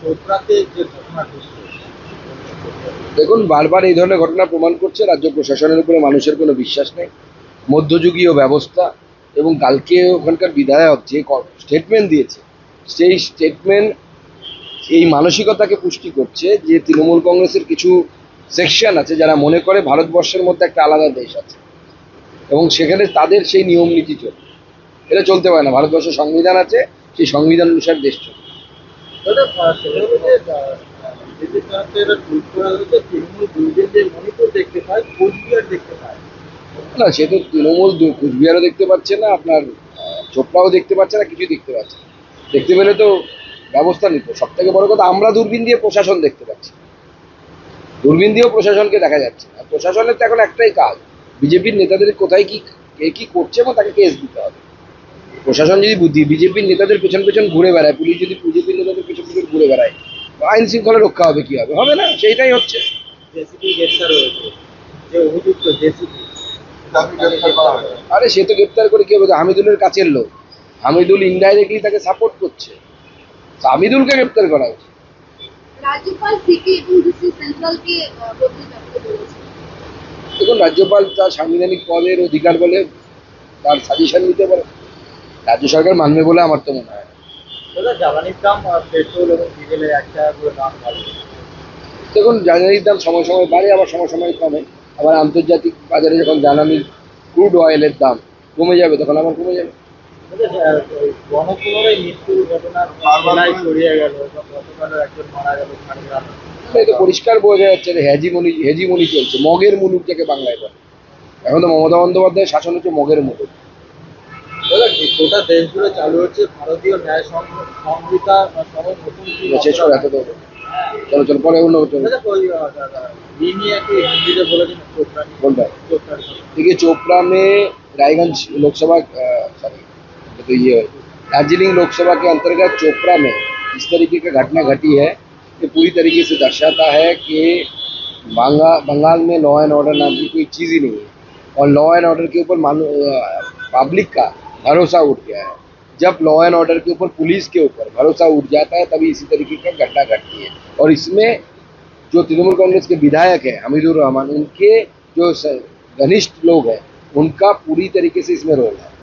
চোপড়াতে যে ঘটনা ঘটছে, দেখুন, বারবার এই ধরনের ঘটনা প্রমাণ করছে রাজ্য প্রশাসনের উপরে মানুষের কোনো বিশ্বাস নেই। মধ্যযুগীয় ব্যবস্থা। এবং কালকে ওখানকার বিধায়ক যে স্টেটমেন্ট দিয়েছে, সেই স্টেটমেন্ট এই মানসিকতাকে পুষ্টি করছে যে তৃণমূল কংগ্রেসের কিছু সেকশন আছে যারা মনে করে ভারতবর্ষের মধ্যে একটা আলাদা দেশ আছে এবং সেখানে তাদের সেই নিয়ম নীতি চলবে। এটা চলতে পারে না। ভারতবর্ষের সংবিধান আছে, সেই সংবিধান অনুসারে দেশ চলবে। দাদা সেটা হলো যে বিজেপি তরফে এরা টুইট করা হয়েছে তৃণমূল দুর্গের যে মণিপুর দেখতে পায়, কোচবিহার দেখতে পায়। না, সে তো তৃণমূল কুচবিহারও দেখতে পাচ্ছে না, আপনার চোপড়াও দেখতে পাচ্ছে না, কিছু দেখতে পাচ্ছে না। দেখতে পেলে তো ব্যবস্থা নিত। সব থেকে বড় কথা, আমরা দূরবীন দিয়ে প্রশাসন দেখতে পাচ্ছি। দূরবীন দিয়েও প্রশাসনকে দেখা যাচ্ছে না। প্রশাসনের তো এখন একটাই কাজ, বিজেপির নেতাদের কোথায় কি কে কি করছে এবং তাকে কেস দিতে হবে। প্রশাসন যদি বিজেপির নেতাদের পেছন পেছন ঘুরে বেড়ায়, পুলিশ যদি বিজেপির নেতাদের পেছন পেছন ঘুরে বেড়ায়, আইন শৃঙ্খলা রক্ষা হবে কি হবে? হবে না। সেইটাই হচ্ছে। জেসিপি গ্রেপ্তার হয়েছে, যে অভিযুক্ত জেসিপি আরে সে তো গ্রেপ্তার করে কি হবে? হামিদুলের কাছের লোক। হামিদুল ইনডাইরেক্টলি তাকে সাপোর্ট করছে। হামিদুলকে গ্রেপ্তার করা হচ্ছে। রাজ্যপাল সিপি এবং ডিসি সেন্ট্রালকে বদলে যাচ্ছে বলেছে। দেখুন, রাজ্যপাল তার সাংবিধানিক পদের অধিকার বলে তার সাজেশন নিতে পারে। রাজ্য সরকার মানবে বলে আমার তো মনে হয় না। দাদা জ্বালানির দাম পেট্রোল এবং ডিজেলের 1 টাকা করে দাম বাড়বে। দেখুন, জ্বালানির দাম সময় সময় বাড়ে, আবার সময় সময় কমে। আবার আন্তর্জাতিক বাজারে যখন জ্বালানির ক্রুড অয়েলের দাম কমে যাবে, তখন আবার কমে যাবে। গণপুনরায় মৃত্যুর ঘটনা জেলায় ছড়িয়ে গেল, গতকালও একজন মারা গেল ঝাড়গ্রামে। এটা পরিষ্কার বোঝা যাচ্ছে যে হেজিমনি চলছে, মগের মুলুক যাকে বাংলায় বলে। এখন তো মমতা বন্দ্যোপাধ্যায়ের শাসন হচ্ছে মগের মুলুক। দাদা গোটা দেশ জুড়ে চালু হচ্ছে ভারতীয় ন্যায় সংহিতা সহ নতুন কি শেষ করে এত তো চলো চলো, পরে অন্য চলো। দাদা ওই দাদা ये नहीं है कि हिंदी में बोला कि चोपड़ा नहीं কোনটা? चोपड़ा देखिए, चोपड़ा में रायगंज लोकसभा सॉरी तो ये दार्जिलिंग लोकसभा के अंतर्गत चोपड़ा में इस तरीके की घटना घटी है, ये पूरी तरीके से दर्शाता है कि बंगाल में लॉ एंड ऑर्डर नाम की कोई चीज़ ही नहीं है और लॉ एंड ऑर्डर के ऊपर पब्लिक का भरोसा उठ गया है। जब लॉ एंड ऑर्डर के ऊपर पुलिस के ऊपर भरोसा उठ जाता है, तभी इसी तरीके की घटना घटती है। और इसमें जो तृणमूल कांग्रेस के विधायक हैं हमीदुर रहमान, उनके जो घनिष्ठ लोग हैं, उनका पूरी तरीके से इसमें रोल है।